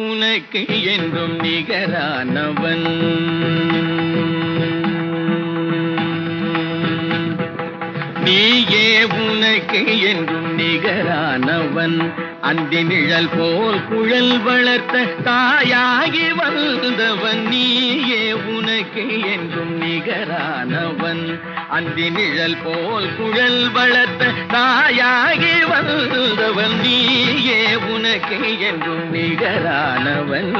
உனக்கு என்றும் நிகரானவன் நீயே உனக்கு என்றும் நிகரானவன் அந்தி நிழல் போல் குழல் வளர்த்த தாயாகி வந்தவன் நீயே உனக்கு என்றும் நிகரானவன் அந்தி நிழல் போல் குழல் வளர்த்த தாயாகி வந்தவன் நீயே உனக்கு என்றும் நிகரானவன்